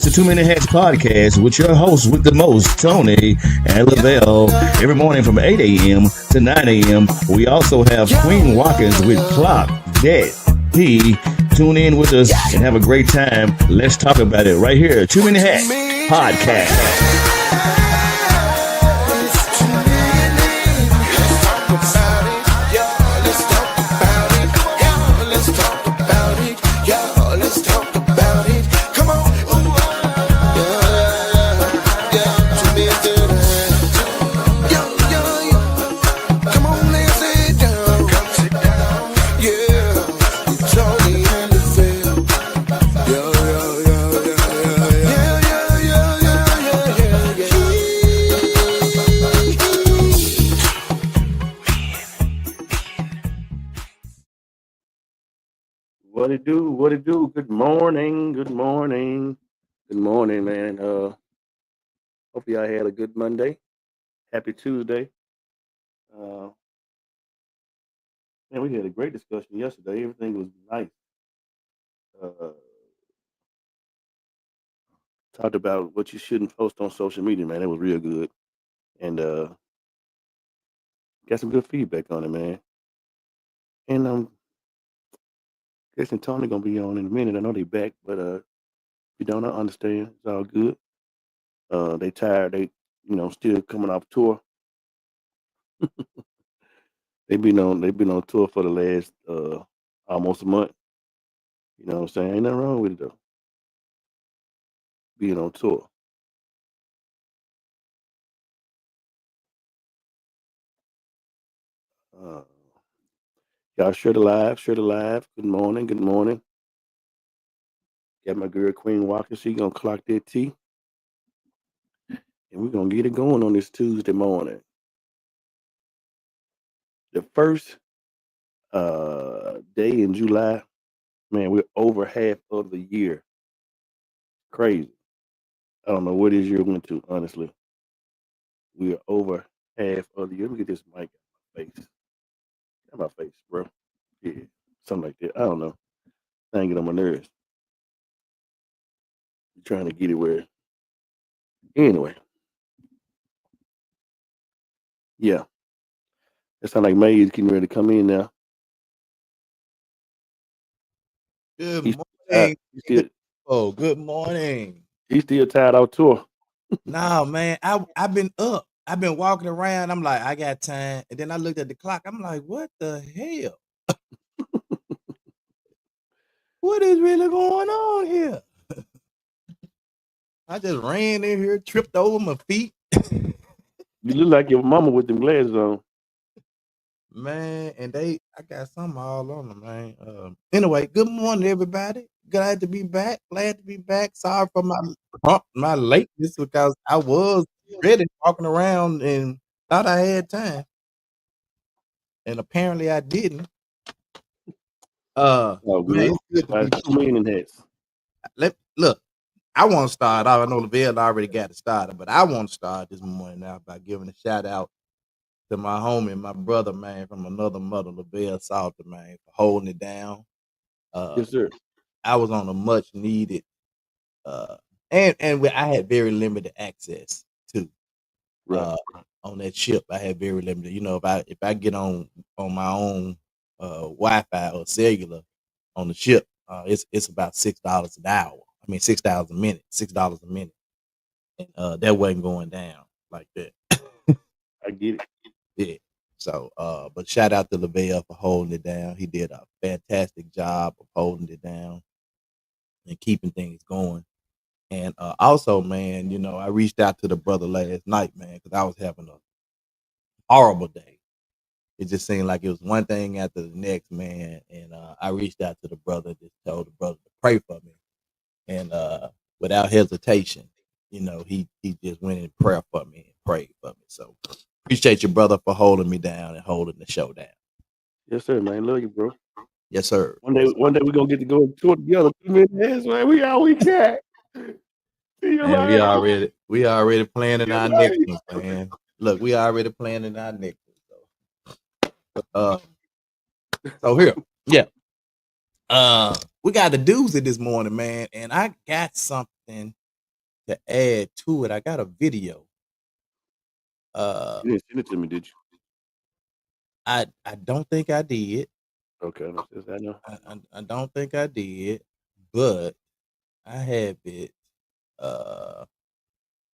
The Too Many Hats podcast with your hosts with the most, Tony and Lavelle. Every morning from 8 a.m. to 9 a.m. We also have Queen Watkins with Clock Dead P. Tune in with us and have a great time. Let's talk about it right here. Too Many Hats podcast. What it do? What it do? Good morning. Good morning. Good morning, man. Hope y'all had a good Monday. Happy Tuesday. Uh, man, we had a great discussion yesterday. Everything was nice. Uh, talked about what you shouldn't post on social media, man. It was real good, and got some good feedback on it, man. And guessing Tony gonna be on in a minute. I know they back, but if you don't understand, it's all good. They tired. They still coming off tour. They've been on tour for the last almost a month. You know what I'm saying? Ain't nothing wrong with it though. Being on tour. Uh, y'all share the live, share the live. Good morning, good morning. Got my girl Queen Walker. She gonna clock that tea, and we're gonna get it going on this Tuesday morning. The first day in July, man, we're over half of the year. Crazy. I don't know what this year went to, honestly. We are over half of the year. Let me get this mic out my face. Got my face, bro. Yeah, something like that. I don't know. I ain't get on my nerves. I'm trying to get it where. Anyway, yeah. It sounds like May is getting ready to come in now. Good He's tired. morning. Good morning. He's still tired out tour. No, man, I've been up. I've been walking around. I'm like, I got time. And then I looked at the clock. I'm like, what the hell? What is really going on here? I just ran in here, tripped over my feet. You look like your mama with them glasses on. Man, and I got something all on them, man. Anyway, good morning, everybody. Glad to be back. Glad to be back. Sorry for my lateness because I was ready walking around and thought I had time, and apparently I didn't. Oh, Man, good. it's good to be Like back. cleaning hats. Look. I want to start off. I know Lavelle already got it started, but I want to start this morning now by giving a shout out to my homie, my brother, man, from another mother, Lavelle Salter, man, for holding it down. Yes, sir. I was on a much needed, and I had very limited access to Right. on that ship. I had very limited. You know, if I get on my own Wi-Fi or cellular on the ship, it's about $6 an hour. I mean, $6 a minute. $6 a minute, and that wasn't going down like that. I get it. Yeah. So, but shout out to Lavelle for holding it down. He did a fantastic job of holding it down and keeping things going. And also, man, I reached out to the brother last night, man, because I was having a horrible day. It just seemed like it was one thing after the next, man. And I reached out to the brother, just told the brother to pray for me. And without hesitation, he just went in prayer for me and prayed for me. So appreciate your brother for holding me down and holding the show down. Yes, sir, man. Love you, bro. Yes, sir. One day we're gonna get to go tour together. 2 minutes hats, man. We all we got. See you And later. we already planning See you our next later. one, man. Look, we already planning our next one. So here, yeah. We got the doozy this morning, man, and I got something to add to it. I got a video. You didn't send it to me, did you? I don't think I did. Okay, that's just I know. I don't think I did, but I have it.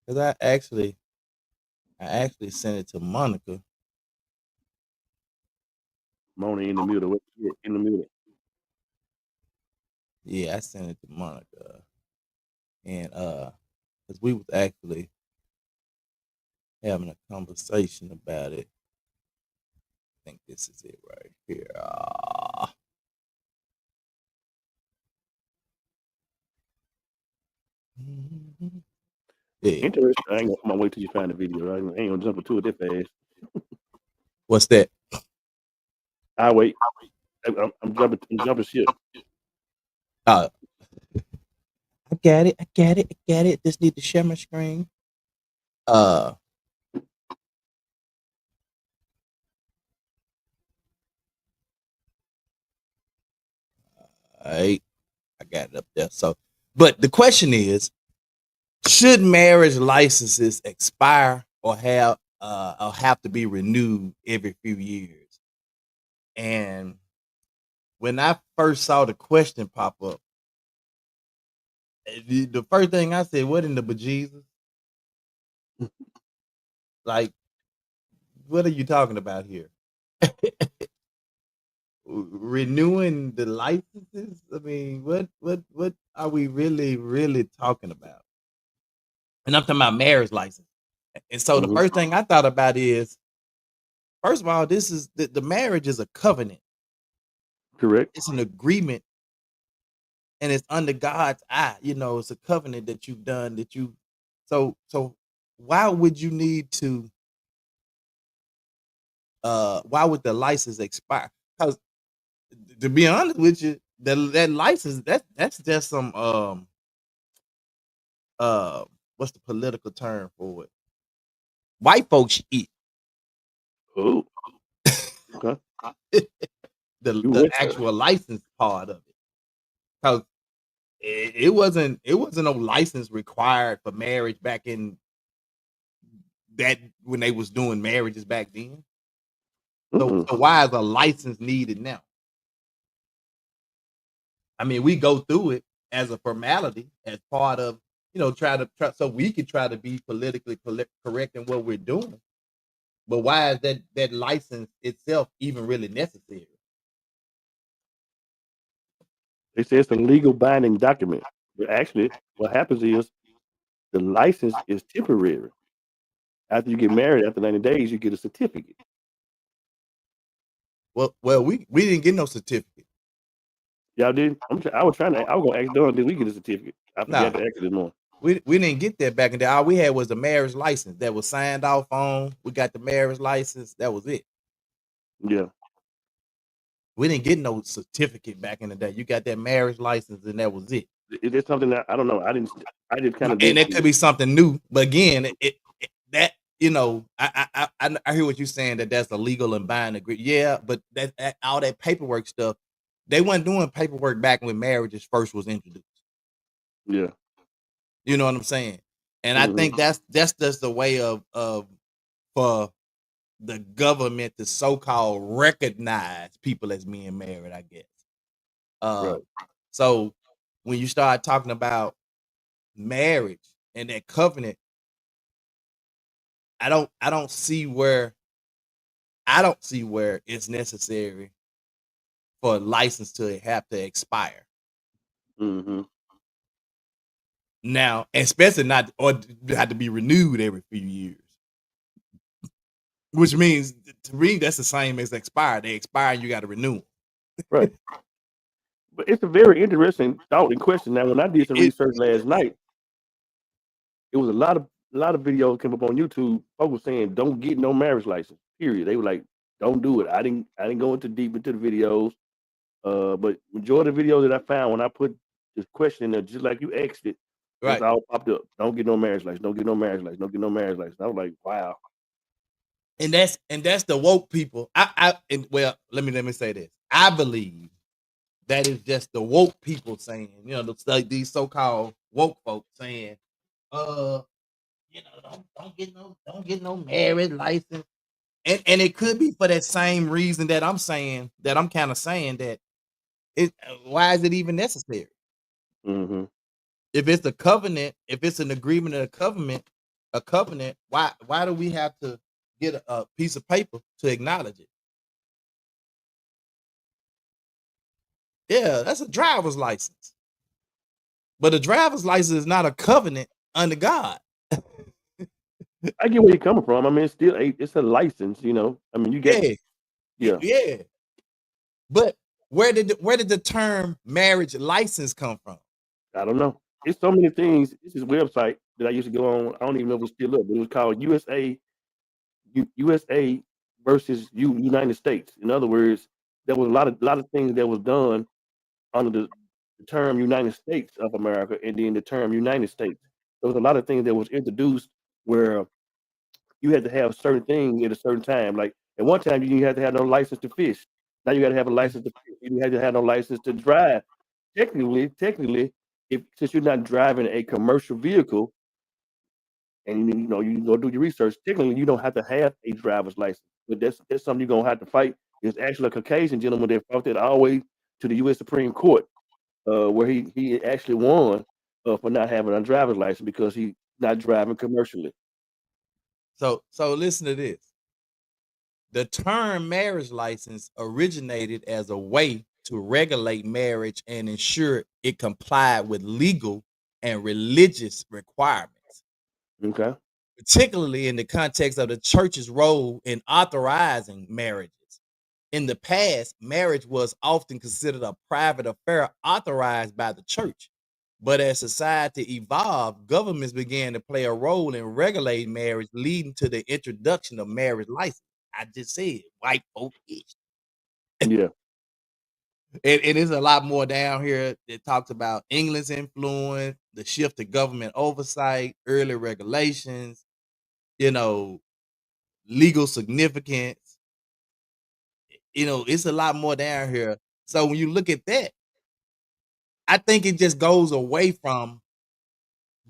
Cause I actually sent it to Monica. Mona in the middle. What in the middle? Yeah, I sent it to Monica, and cause we was actually having a conversation about it. I think this is it right here. Yeah. Interesting. I ain't gonna, I'm gonna wait till you find the video. I ain't gonna jump into it that fast. What's that? I wait. I'm jumping. I'm jumping ship. Uh, I got it. I got it. I got it. Just need to share my screen. Uh, all right. I got it up there. So, but the question is, should marriage licenses expire or have to be renewed every few years? And when I first saw the question pop up, the first thing I said, "What in the bejesus? Like, what are you talking about here? Renewing the licenses? I mean, what are we really talking about?" And I'm talking about marriage license. And so the Mm-hmm. first thing I thought about is, first of all, this is the marriage is a covenant. Correct. It's an agreement, and it's under God's eye. It's a covenant that you've done that you. So why would you need to? Why would the license expire? Because to be honest with you, that license that's just some uh what's the political term for it? White folks eat. Oh, okay. You The went there. actual license part of it. Because it wasn't no license required for marriage back in that when they was doing marriages back then. So Mm-mm. so why is a license needed now? I mean, we go through it as a formality, as part of try so we could try to be politically correct in what we're doing. But why is that license itself even really necessary? They say it's a legal binding document. But actually, what happens is the license is temporary. After you get married, after 90 days, you get a certificate. Well, we didn't get no certificate. Y'all did? I was trying to. I was gonna ask Don, did we get a certificate? I forgot Nah, to ask it this morning. we didn't get that back in there. All we had was the marriage license that was signed off on. We got the marriage license. That was it. Yeah, We didn't get no certificate back in the day. You got that marriage license, and that was it. is there something that I don't know? I didn't. I just kind of And didn't it see could it. be something new, but again, that I hear what you're saying, that that's a legal and binding agreement. Yeah, but that all that paperwork stuff, they weren't doing paperwork back when marriages first was introduced. Yeah. You know what I'm saying? And I Mm-hmm. think that's just a way of for the government to so-called recognize people as being married, I guess. Uh, Right. so when you start talking about marriage and that covenant, I don't see where it's necessary for a license to have to expire Mm-hmm. now, especially not or have to be renewed every few years. Which means to me that's the same as expire. They expire and you got to renew them. Right. But it's a very interesting thought and question. Now, when I did some It research last night, it was a lot of videos came up on YouTube. Folks saying don't get no marriage license. Period. They were like, don't do it. I didn't go into deep into the videos. But majority of the videos that I found when I put this question in there, just like you asked it, that's right. all popped up. Don't get no marriage license. Don't get no marriage license. Don't get no marriage license. I was like, wow. And that's the woke people. Well, let me say this. I believe that is just the woke people saying, like these so-called woke folks saying, uh, don't get no marriage license. And it could be for that same reason that I'm kind of saying that it why is it even necessary? Mm-hmm. If it's a covenant, if it's an agreement of a covenant, why do we have to get a piece of paper to acknowledge it? Yeah, that's a driver's license. But a driver's license is not a covenant under God. I get where you're coming from. I mean, it's a license, you know. I mean, you get Yeah, yeah. yeah. But where did the term marriage license come from? I don't know. It's so many things. It's this website that I used to go on. I don't even know if it's still up, but it was called USA versus United States. In other words, there was a lot of things that was done under the term United States of America, and then the term United States. There was a lot of things that was introduced where you had to have certain things at a certain time. Like at one time, you didn't have to have no license to fish. Now you got to have a license to fish. You didn't have to have no license to drive. Technically, if since you're not driving a commercial vehicle, and you know you go do your research, technically you don't have to have a driver's license. But that's something you're gonna have to fight. There's actually a Caucasian gentleman that fought that all the way to the U.S. Supreme Court, where he actually won for not having a driver's license because he not driving commercially. So listen to this. The term marriage license originated as a way to regulate marriage and ensure it complied with legal and religious requirements, Okay. particularly in the context of the church's role in authorizing marriages. In the past, marriage was often considered a private affair authorized by the church. But as society evolved, governments began to play a role in regulating marriage, leading to the introduction of marriage license. I just said white folk ish. Yeah. And there's a lot more down here that talks about England's influence, the shift to government oversight, early regulations, you know, legal significance. It's a lot more down here. So when you look at that, I think it just goes away from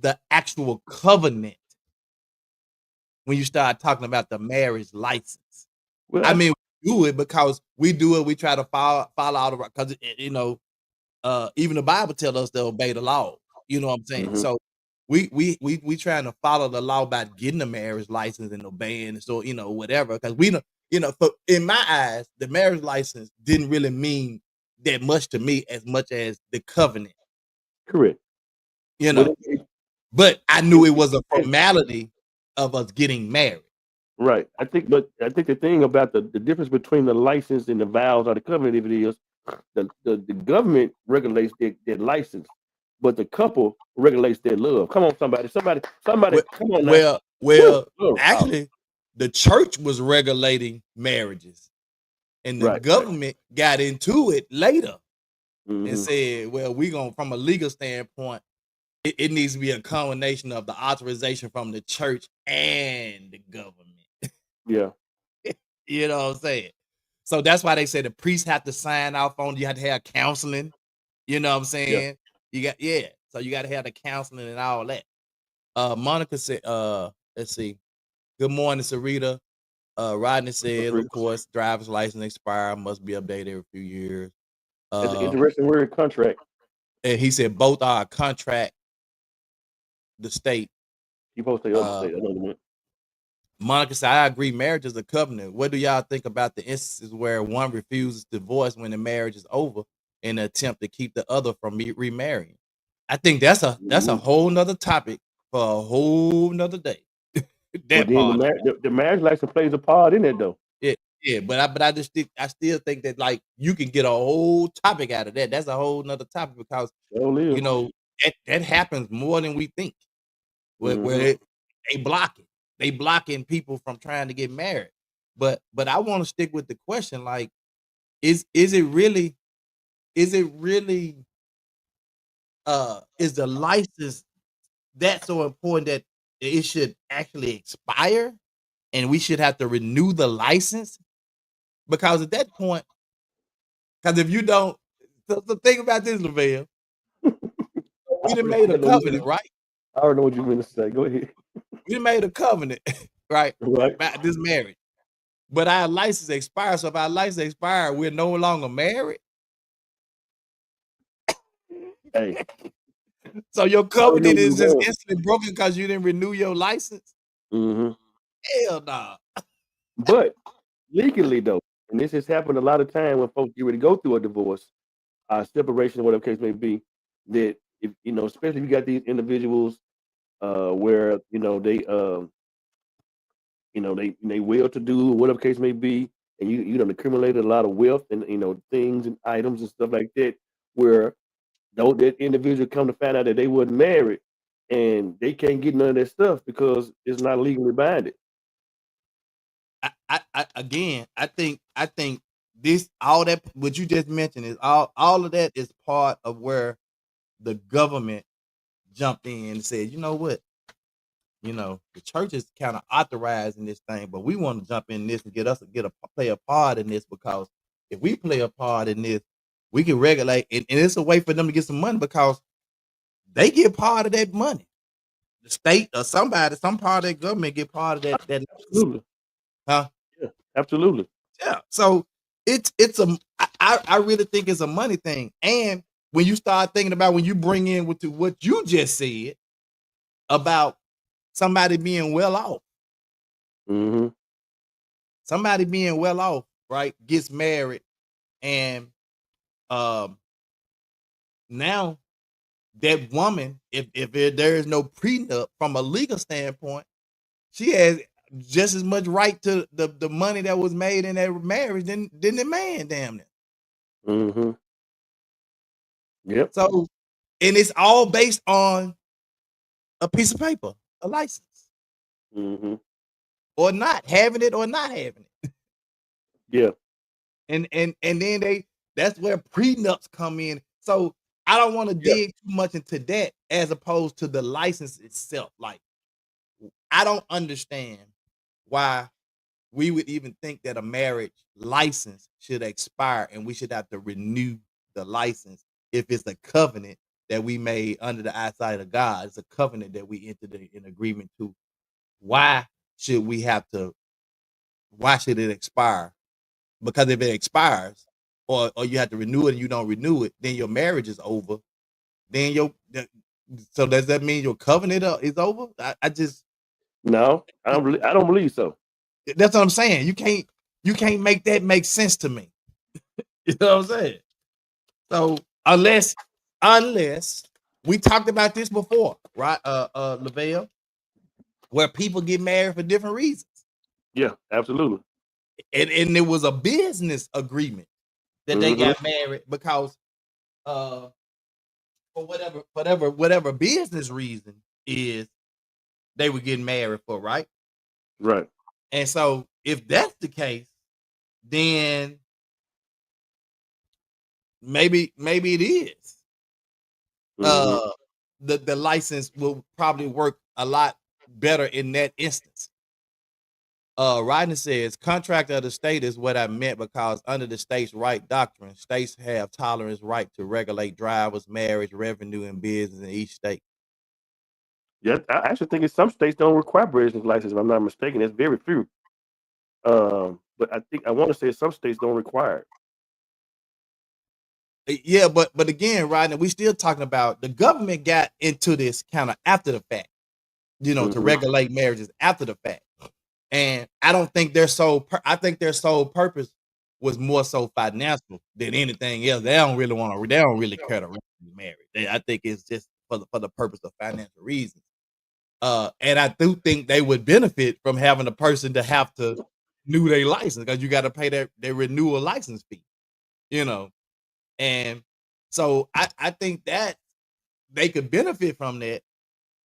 the actual covenant when you start talking about the marriage license. Well, I mean, we do it because we do it. We try to follow all the right because even the Bible tells us to obey the law. You know what I'm saying? hmm So we trying to follow the law by getting a marriage license and obeying, and so whatever. Because we don't, in my eyes, the marriage license didn't really mean that much to me as much as the covenant. correct. You Well, know, but I it, knew it it, was a it, formality of us getting married. right. I think the thing about the difference between the license and the vows or the covenant, if it is, the government regulates their license, but the couple regulates their love. Come on, somebody, Well, come on now. well, Woo, well, glory, power. actually, the church was regulating marriages, and the Right, right. government got into it later and hmm said, "Well, we gonna from a legal standpoint, it needs to be a combination of the authorization from the church and the government." Yeah, You know what I'm saying? So that's why they say the priests have to sign off on. You have to have counseling. You know what I'm yeah. saying? Yeah. So you got to have the counseling and all that. Monica said, let's see. Good morning, Sarita. Rodney said, of course, driver's license expire must be updated every few years. It's an Uh, interesting word, contract. and he said both are a contract, the state. You supposed to say other Uh, state. I know what Monica said, I agree, marriage is a covenant. What do y'all think about the instances where one refuses divorce when the marriage is over in an attempt to keep the other from remarrying? I think that's a hmm whole nother topic for a whole nother day. But That then part. the marriage license plays a part in it, though. Yeah, yeah, but I still think that like you can get a whole topic out of that. That's a whole nother topic because So live. you know that happens more than we think. Where hmm they block it. They blocking people from trying to get married. But I want to stick with the question like is it really is the license that so important that it should actually expire and we should have to renew the license? Because at that point, because if you don't, so think about this, Lavelle. We done made a I know you covenant, said. right? I don't know what you mean to say. Go ahead. We made a covenant, right? Right. About this marriage. But our license expired. So if our license expired, we're no longer married. Hey, So your I already know covenant where you're is just going. instantly broken because you didn't renew your license. Hmm. Hell nah. But legally though, and this has happened a lot of time when folks get ready to go through a divorce, separation, whatever case may be, that if especially if you got these individuals where they well to do, whatever case may be, and you done accumulated a lot of wealth and things and items and stuff like that, where don't that individual come to find out that they wasn't married and they can't get none of that stuff because it's not legally binding. Again, I think this all that what you just mentioned is all of that is part of where the government jumped in and said, you know what, the church is kind of authorizing this thing, but we want to jump in this and play a part in this because if we play a part in this, we can regulate and it's a way for them to get some money because they get part of that money. The state or somebody, some part of that government get part of that Absolutely. huh? Yeah, absolutely. Yeah. So I really think it's a money thing. And when you start thinking about when you bring in what you just said about somebody being well off, Hmm. somebody being well off, right, gets married, and um now that woman, if there is no prenup from a legal standpoint, she has just as much right to the money that was made in that marriage than the man, damn near. Hmm. Yep. So, and it's all based on a piece of paper, a license, Hmm. or not having it or not having it. Yeah. And then that's where prenups come in. So I don't want to Yeah. dig too much into that as opposed to the license itself. Like I don't understand why we would even think that a marriage license should expire and we should have to renew the license if it's a covenant that we made under the eyesight of God. It's a covenant that we entered in agreement to. Why should we have to? Why should it expire? Because if it expires, or you have to renew it and you don't renew it, then your marriage is over. Then so does that mean your covenant is over? I just No, I don't believe so. that's what I'm saying. You can't make that make sense to me. You know what I'm saying? So unless we talked about this before, right? Lavelle, where people get married for different reasons. Yeah, absolutely. And it was a business agreement that they Hmm. got married because uh for whatever business reason is they were getting married for, right? Right. And so if that's the case, then maybe it is. Hmm. Uh the license will probably work a lot better in that instance. Rodney says contract of the state is what I meant because under the state's right doctrine, states have tolerance right to regulate drivers, marriage, revenue, and business in each state. Yeah, I actually think in some states don't require business license. If I'm not mistaken, it's very few. But I want to say some states don't require it. Yeah, but again, Rodney, we still talking about the government got into this kind of after the fact, to Hmm. regulate marriages after the fact. And I don't think I think their sole purpose was more so financial than anything else. They don't really care to be married. I think it's just for the purpose of financial reasons. And I do think they would benefit from having a person to have to renew their license because you got to pay their renewal license fee, you know. And so I think that they could benefit from that,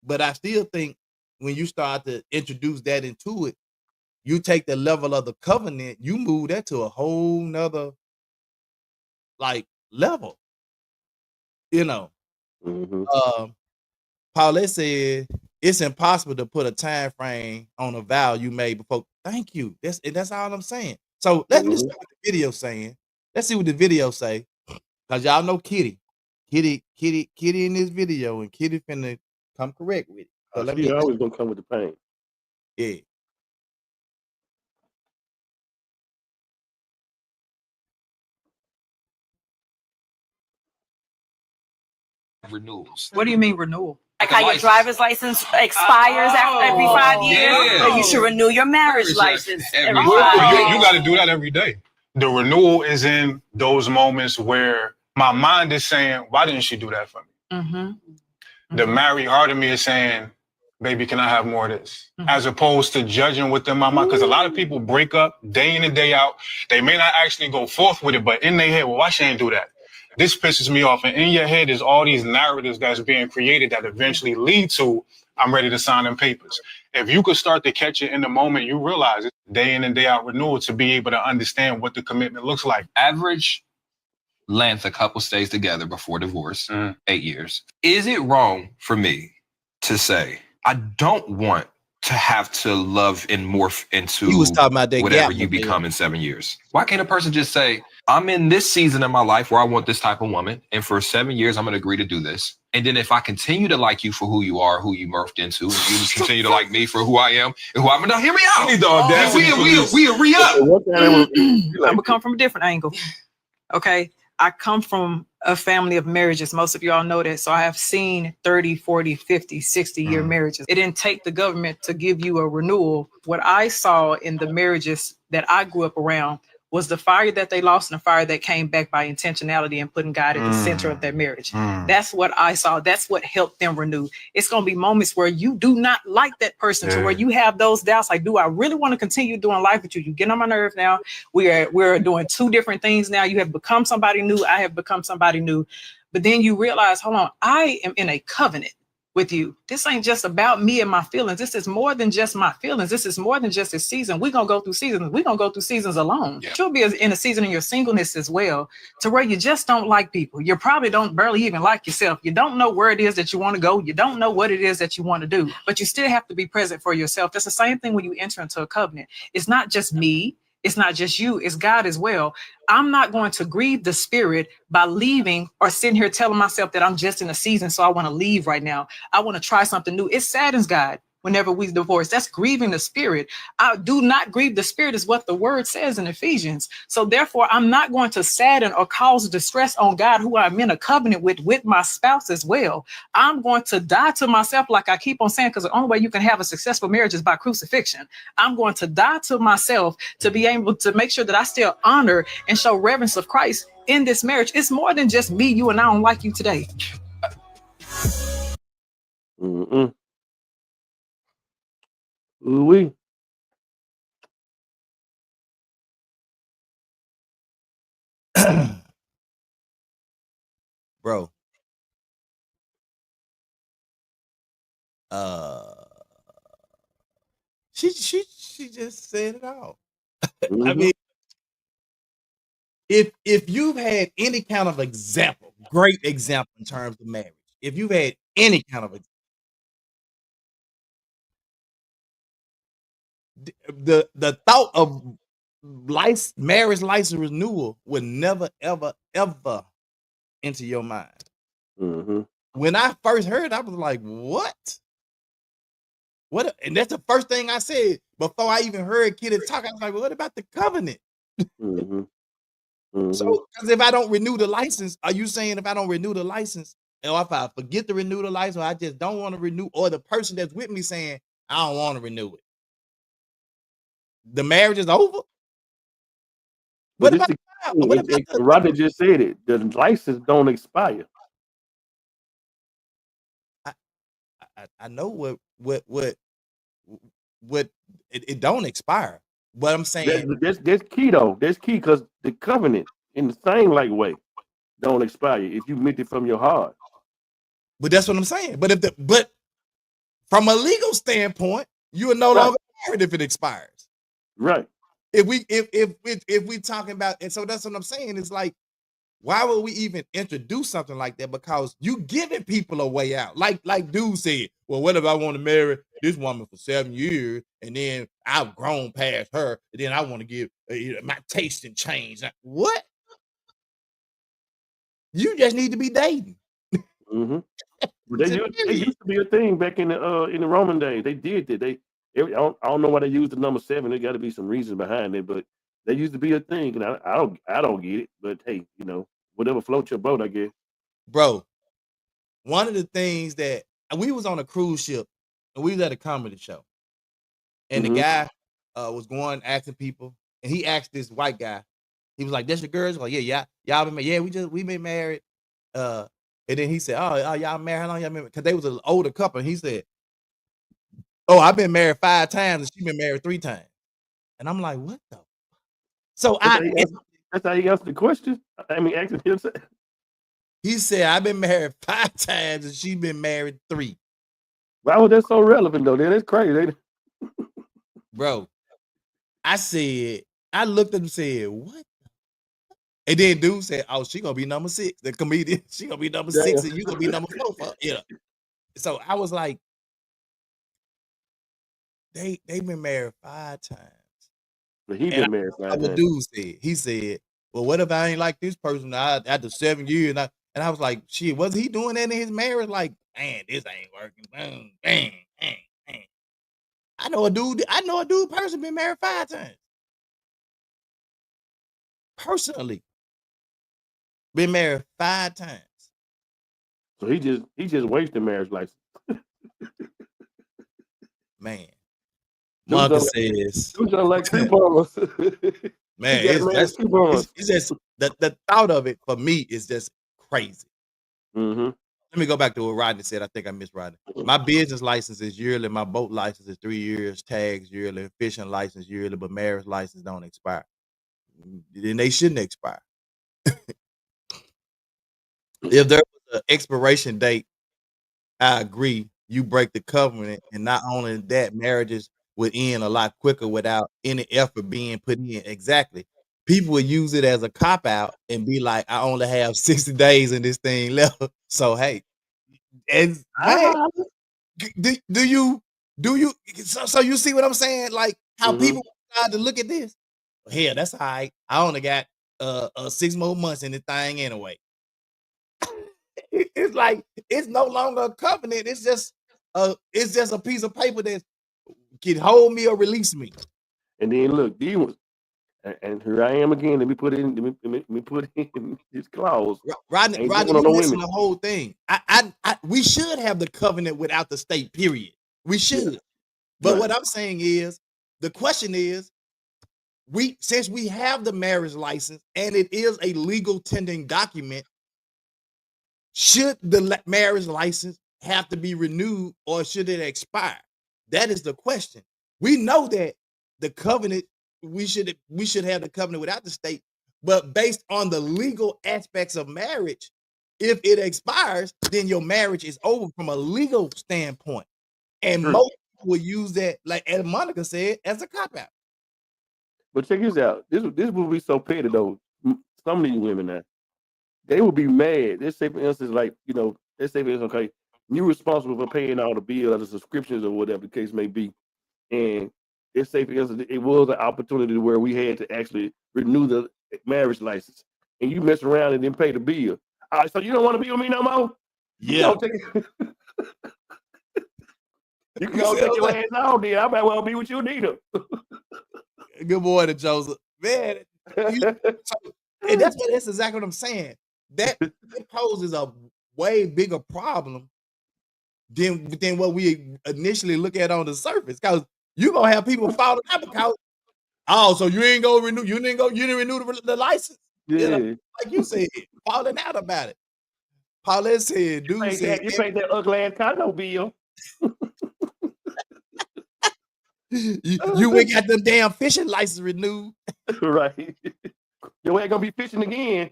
but I still think when you start to introduce that into it, you take the level of the covenant, you move that to a whole nother like level, you know. Hmm. Um, Paulette said it's impossible to put a time frame on a vow you made before. Thank you. That's all I'm saying. So let's listen Hmm. to what the video saying. Let's see what the video say. Cause y'all know Kitty in this video, and Kitty finna come correct with it. So let She me always gonna come with the pain. yeah. renewals. What do you mean renewal? Like how your driver's license expires every 5 years. Yeah. You should renew your marriage license every Well, 5 Well, years. you got to do that every day. The renewal is in those moments where my mind is saying, why didn't she do that for me? Mm-hmm. The married heart of me is saying, baby, can I have more of this? As opposed to judging within my mind. Because a lot of people break up day in and day out. They may not actually go forth with it, but in their head, well, why she ain't do that? This pisses me off. And in your head is all these narratives that's being created that eventually lead to, I'm ready to sign them papers. If you could start to catch it in the moment, you realize it, day in and day out renewal, to be able to understand what the commitment looks like. Average length a couple stays together before divorce, 8 years. Is it wrong for me to say, I don't want to have to love and morph into You was talking about that whatever gap, you Mateo. become in 7 years? Why can't a person just say, I'm in this season of my life where I want this type of woman, and for 7 years, I'm going to agree to do this. And then if I continue to like you for who you are, who you morphed into, and you continue to like me for who I am and who I'm, now hear me out. You need the audacity We re-up. I'm gonna come from a different angle. Okay. I come from a family of marriages. Most of y'all know that. So I have seen 30, 40, 50, 60-year marriages. It didn't take the government to give you a renewal. What I saw in the marriages that I grew up around was the fire that they lost and the fire that came back by intentionality and putting God at the center of their marriage. That's what I saw. That's what helped them renew. It's going to be moments where you do not like that person, to where you have those doubts. Like, do I really want to continue doing life with you? You get on my nerve now. We're doing two different things now. You have become somebody new. I have become somebody new. But then you realize, hold on, I am in a covenant with you. This ain't just about me and my feelings. This is more than just my feelings. This is more than just a season. We're going to go through seasons. We're going to go through seasons alone. Yeah. You'll be in a season in your singleness as well, to where you just don't like people. You probably don't barely even like yourself. You don't know where it is that you want to go. You don't know what it is that you want to do, but you still have to be present for yourself. That's the same thing when you enter into a covenant. It's not just me. It's not just you, it's God as well. I'm not going to grieve the spirit by leaving or sitting here telling myself that I'm just in a season, so I want to leave right now. I want to try something new. It saddens God whenever we divorce. That's grieving the spirit. I do not grieve the spirit is what the word says in Ephesians. So therefore, I'm not going to sadden or cause distress on God, who I'm in a covenant with my spouse as well. I'm going to die to myself, like I keep on saying, because the only way you can have a successful marriage is by crucifixion. I'm going to die to myself to be able to make sure that I still honor and show reverence of Christ in this marriage. It's more than just me, you, and I don't like you today. Ooh-wee. Bro. She just said it all. I mean, if you've had any kind of example, great example in terms of marriage, if you've had any kind of the thought of marriage license renewal would never, ever, ever enter your mind. When I first heard, I was like, what? What? And that's the first thing I said before I even heard Kid talk. I was like, well, what about the covenant? So, because if I don't renew the license, are you saying if I don't renew the license, or if I forget to renew the license, or I just don't want to renew, or the person that's with me saying, I don't want to renew it, the marriage is over? What about Rodney just said it. The license don't expire. I know what it don't expire. But I'm saying that's key though. That's key, because the covenant in the same like way don't expire if you meant it from your heart. But that's what I'm saying. But from a legal standpoint, you are no longer married if it expires. Right. If we talking about, and so that's what I'm saying. It's like, why would we even introduce something like that? Because you giving people a way out. Like dude said, well, what if I want to marry this woman for 7 years and then I've grown past her and then I want to give my taste and change? What? You just need to be dating. They used to be a thing back in the Roman days. They did that. I don't know why they used the number 7. There got to be some reason behind it, but they used to be a thing, and I don't get it. But hey, whatever floats your boat, I guess. Bro, one of the things that we was on a cruise ship and we was at a comedy show, and the guy was going asking people, and he asked this white guy. He was like, "That's your girls?" Like, yeah, y'all been married. Yeah, we been married. And then he said, "Oh, y'all married? How long y'all been?" Because they was an older couple. And he said, "Oh, I've been married 5 times, and she been married 3 times." And I'm like, "What the?" So that's how he answered the question. I mean, asking himself. He said, "I've been married 5 times, and she been married 3." Why was that so relevant though? That's crazy. Bro, I looked at him and said, "What?" And then dude said, "Oh, she gonna be number 6." The comedian, she gonna be number 6, and you gonna be number 4. Yeah. So I was like, they been married 5 times. But he been married 5 times. What dude said? He said, "Well, what if I ain't like this person after 7 years?" And I was like, "Shit, was he doing that in his marriage? Like, man, this ain't working." Boom, bang, bang, bang. I know a dude person been married 5 times. Personally, been married 5 times. So he just wasted marriage license. Man, Marcus says, like coupons. man, it's just the thought of it for me is just crazy. Let me go back to what Rodney said. I think I missed Rodney. My business license is yearly. My boat license is 3 years. Tags yearly. Fishing license yearly. But marriage license don't expire. Then they shouldn't expire. If there was an expiration date, I agree. You break the covenant, and not only that, marriages would end a lot quicker without any effort being put in. Exactly. People would use it as a cop out and be like, "I only have 60 days in this thing left." So hey, and man, do you so you see what I'm saying? Like how people decide to look at this. Hell, that's all right. I only got 6 more months in this thing anyway. It's like it's no longer a covenant. It's just a piece of paper that can hold me or release me. And then look, these ones, and here I am again. Let me put in this clause. Rodney, you missing the whole thing. We should have the covenant without the state. Period. We should. But what I'm saying is, the question is, since we have the marriage license and it is a legal tending document, should the marriage license have to be renewed or should it expire? That is the question. We know that the covenant, we should have the covenant without the state, but based on the legal aspects of marriage, if it expires, then your marriage is over from a legal standpoint. And most people will use that, like as Monica said, as a cop-out. But check this out. This would be so petty though. Some of these women now, they would be mad. Let's say, for instance, like, let's say, for instance, okay, you're responsible for paying all the bills, the subscriptions, or whatever the case may be. And let's say, for instance, it was an opportunity where we had to actually renew the marriage license. And you mess around and then pay the bill. All right, so you don't want to be with me no more? Yeah. You can go take your ass out there. I might well be with you neither. Good morning, Joseph. Man, and that's exactly what I'm saying. That it poses a way bigger problem than what we initially look at on the surface. Because you're gonna have people falling out because, so you ain't gonna renew, you didn't renew the license. Yeah. Like you said, falling out about it. Paulette said, you paid that ugly ass condo bill. You ain't got them damn fishing license renewed. Right. You ain't gonna be fishing again.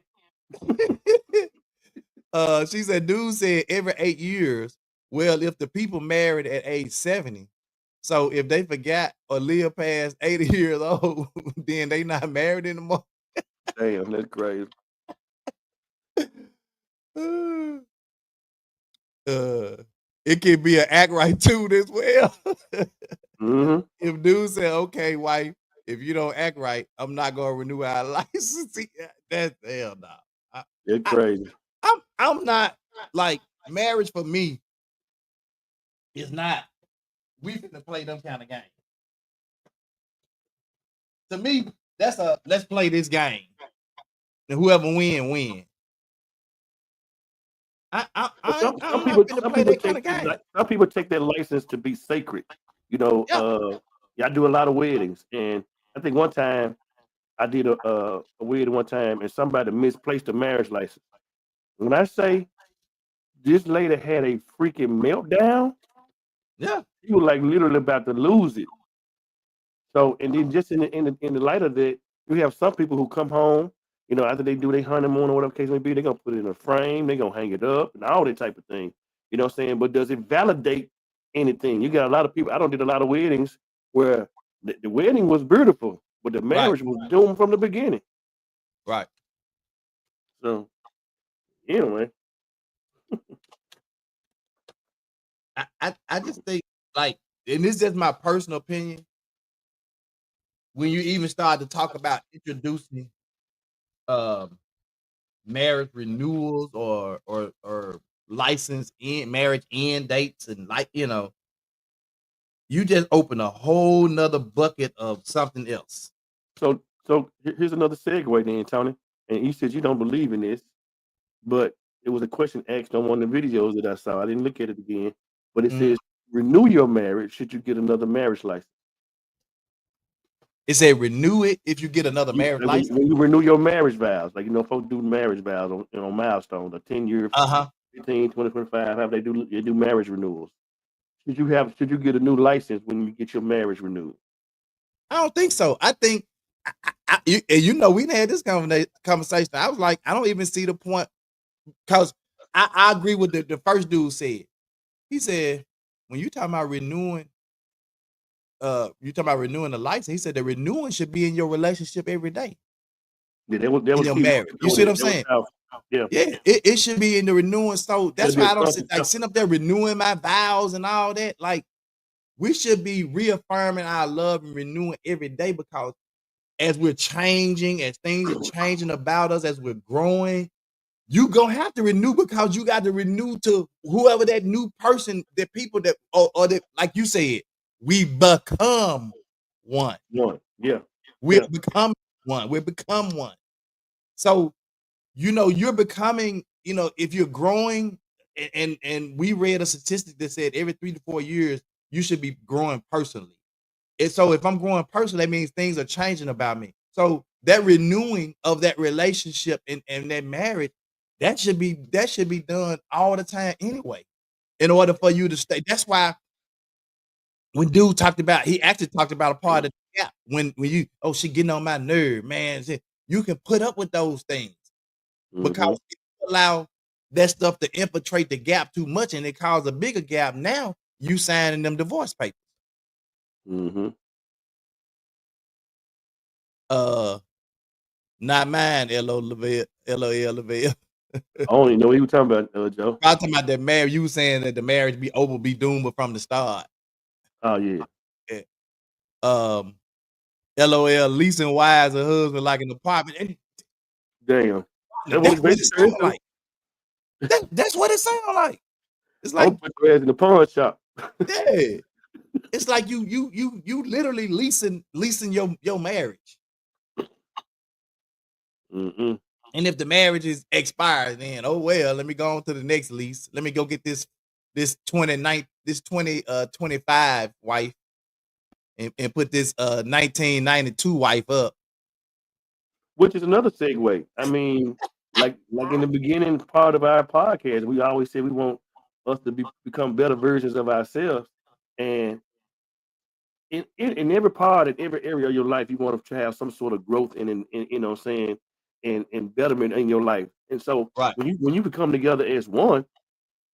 She said, dude said every 8 years. Well, if the people married at age 70, so if they forgot or live past 80 years old, then they not married anymore. Damn, that's crazy. It could be an act right too as well. If dude said, "Okay, wife, if you don't act right, I'm not gonna renew our license." That's hell no. It's crazy. I'm not like marriage for me. It's not. We finna play them kind of games. To me, that's a let's play this game. And whoever win. I'm not finna play that kind of game. Some people take their license to be sacred. You know, I do a lot of weddings, and I think one time I did a wedding one time, and somebody misplaced a marriage license. When I say this lady had a freaking meltdown, Yeah, she was like literally about to lose it. So, and then just in the light of that, you have some people who come home, you know, after they do their honeymoon or whatever case may be, they're gonna put it in a frame, they're gonna hang it up, and all that type of thing. You know what I'm saying? But does it validate anything? You got a lot of people. I don't did a lot of weddings where the wedding was beautiful, but the marriage was doomed from the beginning. right. So, anyway, I just think like, and this is just my personal opinion. When you even start to talk about introducing marriage renewals or license in marriage end dates and like you just open a whole nother bucket of something else. so here's another segue then, Tony. And you said you don't believe in this, but it was a question asked on one of the videos that I saw. I didn't look at it again, but it says renew your marriage should you get another marriage license. It said renew it if you get another marriage Like license. when you renew your marriage vows, like folks do marriage vows on milestones, a 10-year, 15, 20, 25, how they do marriage renewals. Should you get a new license when you get your marriage renewed? I don't think so. I think we had this conversation. I was like, I don't even see the point, because I agree with the first dude said. He said, when you talking about renewing, the license, he said the renewing should be in your relationship every day. Yeah, that was your marriage. You see what I'm saying? Yeah, it should be in the renewing. So that's why I don't sit up there renewing my vows and all that. Like, we should be reaffirming our love and renewing every day, because as we're changing, as things are changing about us, as we're growing, you gonna have to renew, because you got to renew to whoever that new person, the people that or that, like you said, we become one. Yeah. We become one. We become one. So, you're becoming, if you're growing, and we read a statistic that said every 3 to 4 years, you should be growing personally. And so if I'm growing personally, that means things are changing about me. So that renewing of that relationship and that marriage, that should be done all the time anyway, in order for you to stay. That's why when dude he actually talked about a part of the gap. When you, she getting on my nerve, man. You can put up with those things, because if you allow that stuff to infiltrate the gap too much and it cause a bigger gap, now you signing them divorce papers. Not mine, LOL Lavelle. I don't even know what you were talking about, Joe. I'm talking about that marriage. You were saying that the marriage be doomed from the start. Oh yeah. LOL leasing wives and husband like an apartment. And damn. That's what it sounds like. That's what it sounds like. It's like, I'll put your ass in the pawn shop. Yeah. It's like you literally leasing your marriage. And if the marriage is expired, then let me go on to the next lease. Let me go get this 2025 wife and put this 1992 wife up. Which is another segue. I mean, like in the beginning part of our podcast, we always say we want us to become better versions of ourselves. And in every part, in every area of your life, you want to have some sort of growth in you know what I'm saying, and betterment in your life. And so when you become together as one,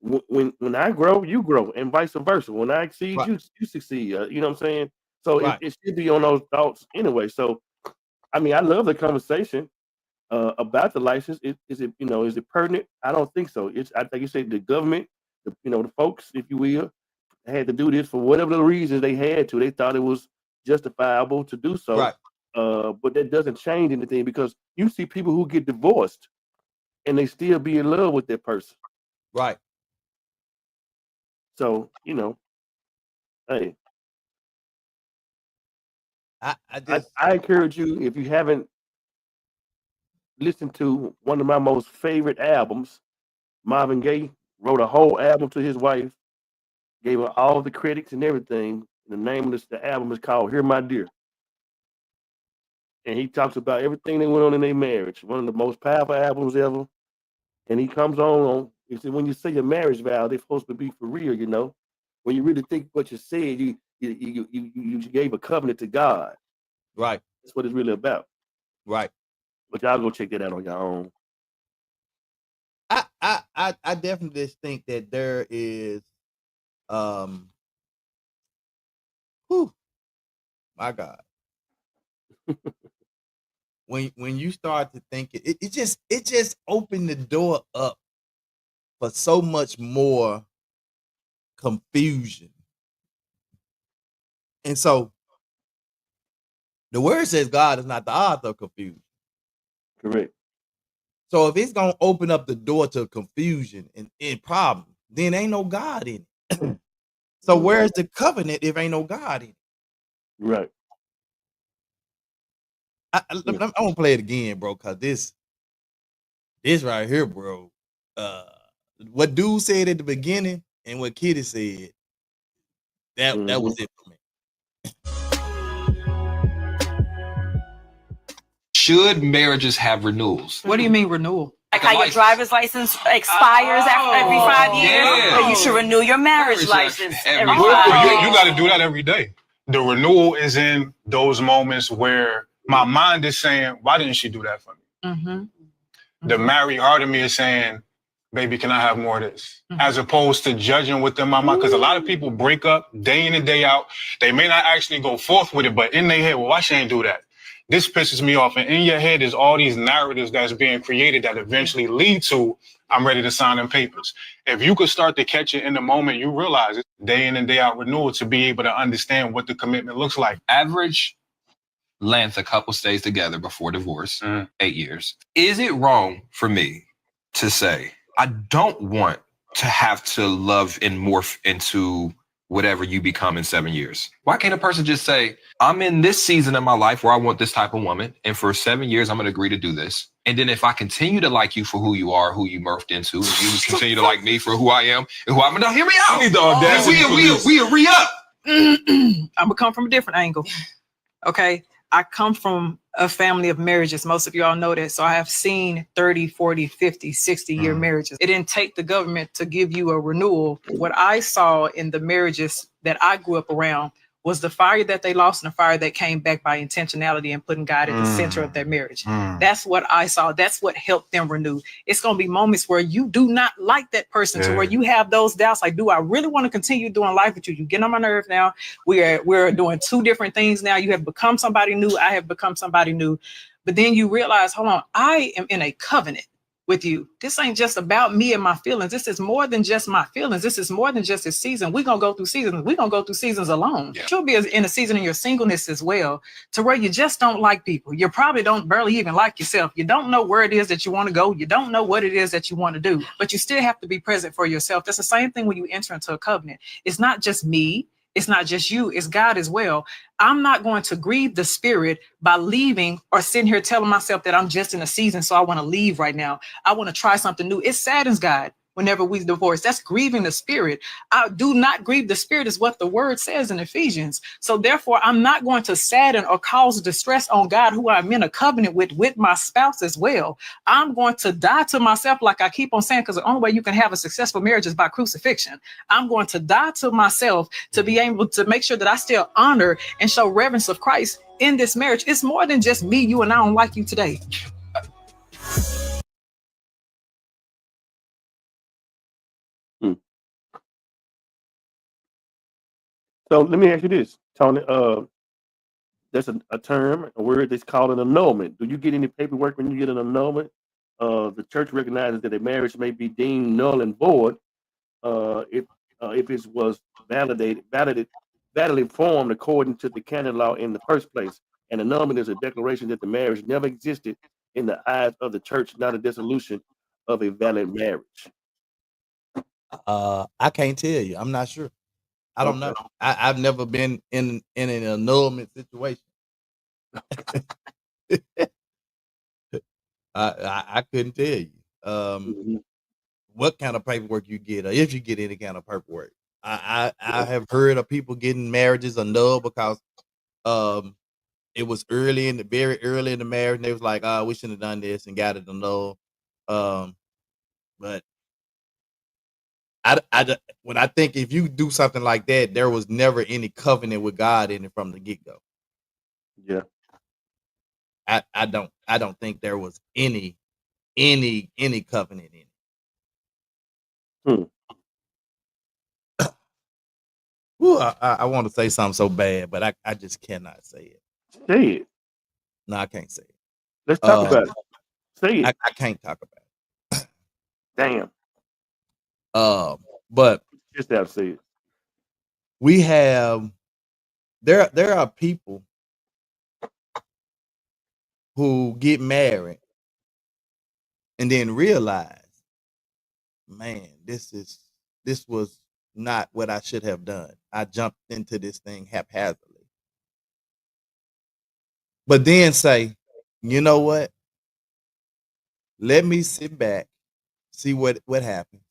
when I grow, you grow, and vice versa. When I exceed, you succeed. You know what I'm saying? So it should be on those thoughts anyway. So I mean, I love the conversation about the license. Is it pertinent? I don't think so. I think you said the government, the folks, if you will, had to do this for whatever the reasons they had to. They thought it was justifiable to do so. But that doesn't change anything, because you see people who get divorced and they still be in love with that person. Right. So, Hey, I I, just I encourage you, if you haven't listened to one of my most favorite albums, Marvin Gaye wrote a whole album to his wife, gave her all the critics and everything. The name of the album is called "Hear My Dear," and he talks about everything that went on in their marriage. One of the most powerful albums ever. And he comes on. He said, when you say your marriage vow, they're supposed to be for real. You know, when you really think what you said, you gave a covenant to God. right, That's what it's really about. right. But y'all go check that out on your own. I definitely just think that there is um whew, my God. When you start to think it just opened the door up for so much more confusion. And so the word says God is not the author of confusion. Correct. So if it's gonna open up the door to confusion and problem, then ain't no God in it. So where's the covenant if ain't no God in it? Right. I'm gonna play it again, bro, because this right here, bro. What dude said at the beginning and what Kitty said, that was it for me. Should marriages have renewals? What do you mean renewal? Like how your driver's license expires after every 5 years, Yeah. but you should renew your marriage license every every 5 5 years. years. You got to do that every day. The renewal is in those moments where my mind is saying, why didn't she do that for me? Mm-hmm. The married heart of me is saying, baby, can I have more of this? As opposed to judging within my mind. Because a lot of people break up day in and day out. They may not actually go forth with it, but in their head, well, why she ain't do that? This pisses me off. And in your head is all these narratives that's being created that eventually lead to, I'm ready to sign them papers. If you could start to catch it in the moment, you realize it's day in and day out renewal to be able to understand what the commitment looks like. Average length a couple stays together before divorce, 8 years. Is it wrong for me to say, I don't want to have to love and morph into whatever you become in 7 years? Why can't a person just say, I'm in this season of my life where I want this type of woman, and for 7 years, I'm going to agree to do this. And then if I continue to like you for who you are, who you morphed into, and you continue to like me for who I am, and who I'm, now hear me out. I need the audacity for this. We re-up. I'm gonna come from a different angle. Okay. I come from a family of marriages. Most of y'all know that. So I have seen 30, 40, 50, 60-year marriages. It didn't take the government to give you a renewal. What I saw in the marriages that I grew up around was the fire that they lost and the fire that came back by intentionality and putting God at the center of their marriage. That's what I saw. That's what helped them renew. It's going to be moments where you do not like that person, to where you have those doubts. Like, do I really want to continue doing life with you? You get on my nerve now. We're doing two different things now. You have become somebody new. I have become somebody new. But then you realize, hold on, I am in a covenant with you. This ain't just about me and my feelings. This is more than just my feelings. This is more than just a season. We're going to go through seasons. We're going to go through seasons alone. Yeah. You'll be in a season in your singleness as well, to where you just don't like people. You probably don't barely even like yourself. You don't know where it is that you want to go. You don't know what it is that you want to do, but you still have to be present for yourself. That's the same thing when you enter into a covenant. It's not just me. It's not just you, it's God as well. I'm not going to grieve the spirit by leaving or sitting here telling myself that I'm just in a season, so I want to leave right now. I want to try something new. It saddens God whenever we divorce. That's grieving the spirit. I do not grieve the spirit is what the word says in Ephesians. So therefore, I'm not going to sadden or cause distress on God, who I'm in a covenant with my spouse as well. I'm going to die to myself, like I keep on saying, because the only way you can have a successful marriage is by crucifixion. I'm going to die to myself to be able to make sure that I still honor and show reverence of Christ in this marriage. It's more than just me, you, and I don't like you today. So let me ask you this, Tony. There's a term, a word that's called an annulment. Do you get any paperwork when you get an annulment? The church recognizes that a marriage may be deemed null and void if it was validly formed according to the canon law in the first place. An annulment is a declaration that the marriage never existed in the eyes of the church, not a dissolution of a valid marriage. I can't tell you. I'm not sure. I don't know. I've never been in an annulment situation. I couldn't tell you what kind of paperwork you get, or if you get any kind of paperwork. I have heard of people getting marriages annulled because it was very early in the marriage, and they was like, "Oh, we shouldn't have done this," and got it annulled. But when I think if you do something like that, there was never any covenant with God in it from the get go. Yeah. I don't think there was any covenant in it. Ooh, I want to say something so bad, but I just cannot say it. Say it. No, I can't say it. Let's talk about it. Say it. I can't talk about it. Damn. But just have to say it. We have there are people who get married and then realize, man, this was not what I should have done. I jumped into this thing haphazardly. But then say, you know what? Let me sit back, see what happened.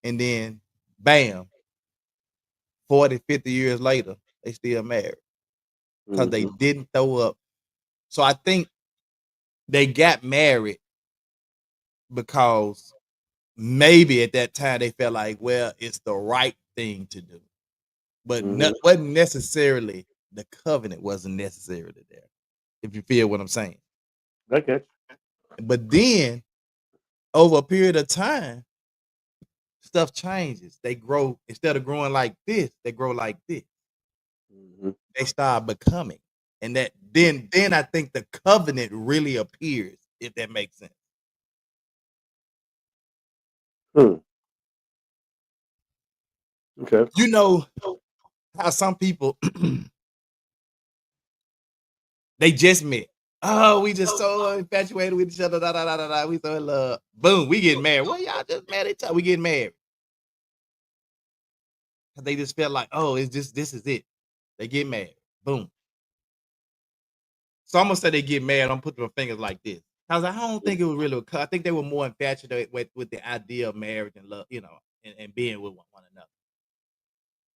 And then bam, 40, 50 years later, they still married. Because they didn't throw up. So I think they got married because maybe at that time they felt like, well, it's the right thing to do. But wasn't necessarily, the covenant wasn't necessarily there. If you feel what I'm saying. Okay. But then over a period of time, stuff changes. They grow, instead of growing like this, they grow like this. They start becoming. And that then I think the covenant really appears, if that makes sense. Okay. You know how some people they just met. Oh, we just so infatuated with each other. Da, da, da, da, da. We so in love. Boom, we get married. Well, y'all just met each other. We get married. They just felt like, oh, it's just this is it. They get married. Boom. So I'm gonna say they get married. I'm putting my fingers like this. I was like, I don't think it was really. I think they were more infatuated with the idea of marriage and love, and being with one another.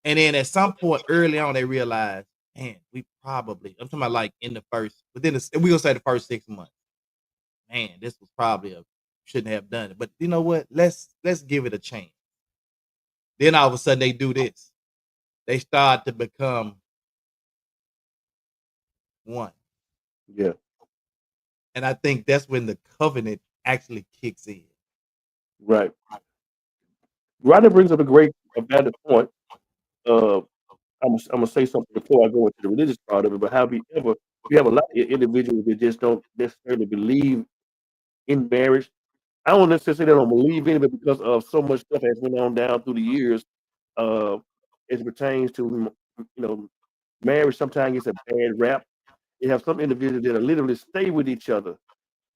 And then at some point early on, they realized, man, we probably, I'm talking about like in the first, within we gonna say the first 6 months. Man, this was probably shouldn't have done it. But you know what? Let's give it a chance. Then all of a sudden they do this. They start to become one. Yeah. And I think that's when the covenant actually kicks in. Right. Ryder brings up a valid point. I'm gonna say something before I go into the religious part of it, but however, we have a lot of individuals that just don't necessarily believe in marriage. I don't necessarily say they don't believe in it, but because of so much stuff has went on down through the years, as it pertains to marriage, sometimes it's a bad rap. You have some individuals that are literally stay with each other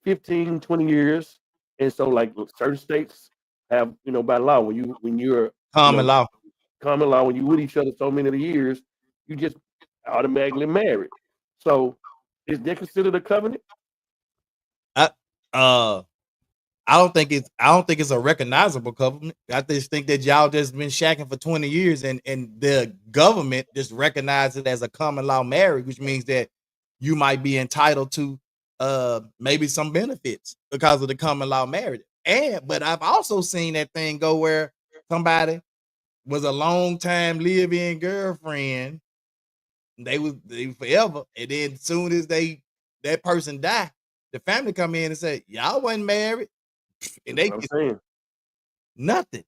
15, 20 years, and so like certain states have by law when you're Common law. Common law, when you with each other so many of the years, you just automatically married. So is that considered a covenant? I don't think it's a recognizable covenant. I just think that y'all just been shacking for 20 years and the government just recognized it as a common law marriage, which means that you might be entitled to maybe some benefits because of the common law marriage. But I've also seen that thing go where somebody was a long time live-in girlfriend. They forever, and then as soon as that person die, the family come in and say, y'all wasn't married. And they get nothing.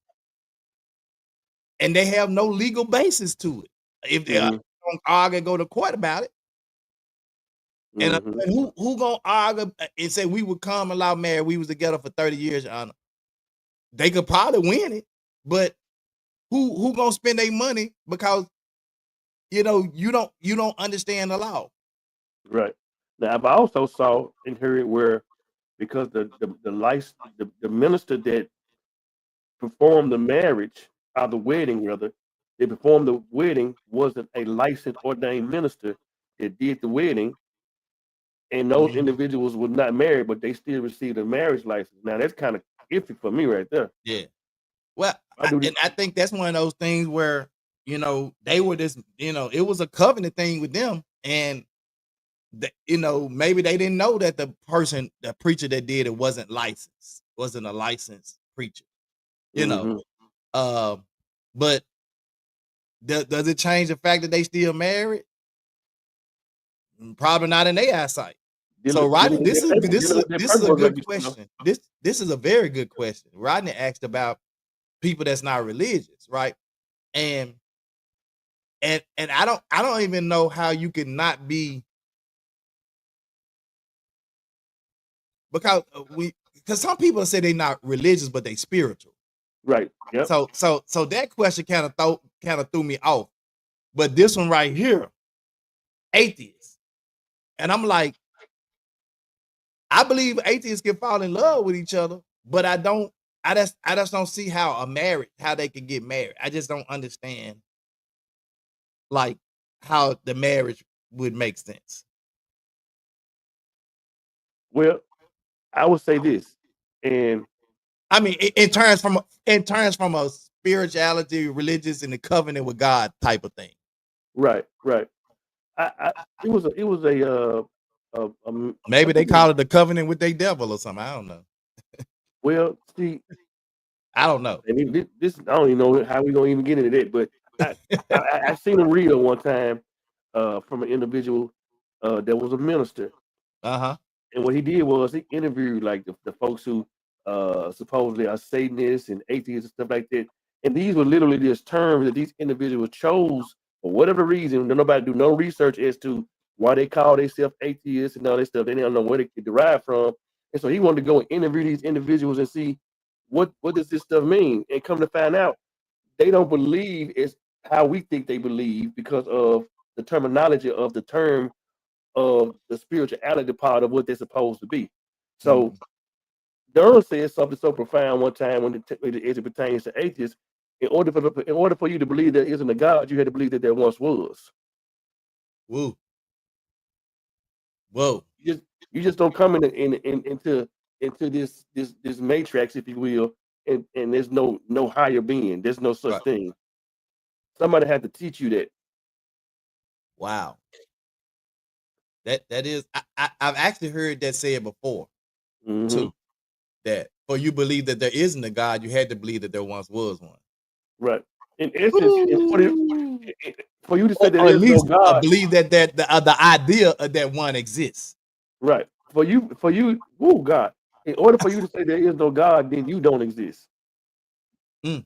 And they have no legal basis to it. If they don't argue and go to court about it. And who gonna argue and say we were common law married, we was together for 30 years, Your Honor? They could probably win it, but who gonna spend their money because you don't understand the law. Right. Now I've also saw and heard where because the minister that performed the marriage or the wedding rather, that performed the wedding wasn't a licensed ordained minister that did the wedding, and those Mhm. individuals were not married, but they still received a marriage license. Now that's kind of iffy for me right there. Yeah. Well, I do. and I think that's one of those things where, you know, they were just, you know, it was a covenant thing with them, and you know, maybe they didn't know that the preacher that did it wasn't a licensed preacher, you know. Mhm. But does it change the fact that they still married? Probably not in their eyesight. So Rodney, this is a good question. This is a very good question. Rodney asked about people that's not religious, right? And I don't even know how you could not be, because some people say they're not religious but they spiritual. Right. Yep. So that question kind of threw me off. But this one right here, atheist. And I'm like, I believe atheists can fall in love with each other, but I just don't see how they can get married. I just don't understand like how the marriage would make sense. Well, I would say this, and I mean, in terms from a spirituality, religious, and the covenant with God type of thing. Right. It was Maybe they call it the covenant with their devil or something. I don't know. Well, see, I don't know. And this I don't even know how we're gonna even get into that, but I seen a reel one time from an individual that was a minister. Uh-huh. And what he did was he interviewed like the folks who supposedly are Satanists and atheists and stuff like that. And these were literally just terms that these individuals chose for whatever reason. Nobody do no research as to why they call themselves atheists and all this stuff. They don't know where they could derive from. And so he wanted to go and interview these individuals and see what does this stuff mean. And come to find out, they don't believe it's how we think they believe because of the terminology of the term of the spirituality part of what they're supposed to be. So Durham said something so profound one time when it pertains to atheists. In order for you to believe there isn't a God, you had to believe that there once was. Whoa. You just don't come into this matrix, if you will, and there's no higher being. There's no such thing. Somebody had to teach you that. Wow. That is, I've actually heard that said before too. That for you believe that there isn't a God, you had to believe that there once was one. Right. In essence, for you to say there is no God, believe that the idea of that one exists. Right. For you, oh God. In order for you to say there is no God, then you don't exist. My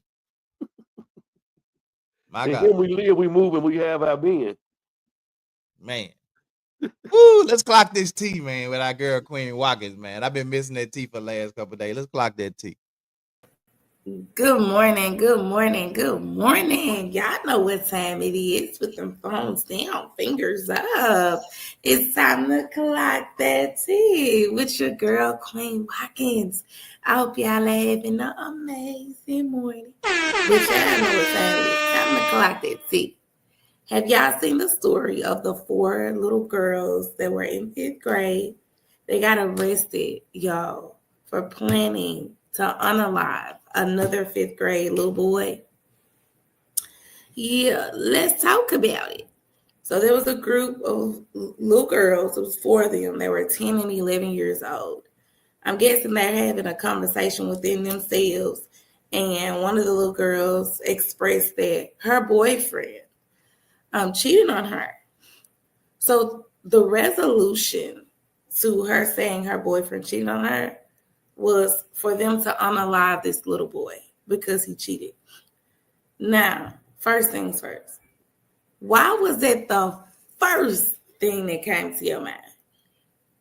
in God. Him we live, we move, and we have our being. Man. Woo, let's clock this tea, man, with our girl Queen Watkins, man. I've been missing that tea for the last couple of days. Let's clock that tea. Good morning, good morning, good morning. Y'all know what time it is with them phones down, fingers up. It's time to clock that tea with your girl, Queen Watkins. I hope y'all having an amazing morning. But y'all know what time it is. Time to clock that tea. Have y'all seen the story of the 4 little girls that were in 5th grade? They got arrested, y'all, for planning to unalive another 5th grade little boy. Yeah, let's talk about it. So there was a group of little girls. It was 4 of them. They were 10 and 11 years old. I'm guessing they're having a conversation within themselves. And one of the little girls expressed that her boyfriend cheated on her. So the resolution to her saying her boyfriend cheated on her was for them to unalive this little boy because he cheated. Now, first things first, why was that the first thing that came to your mind?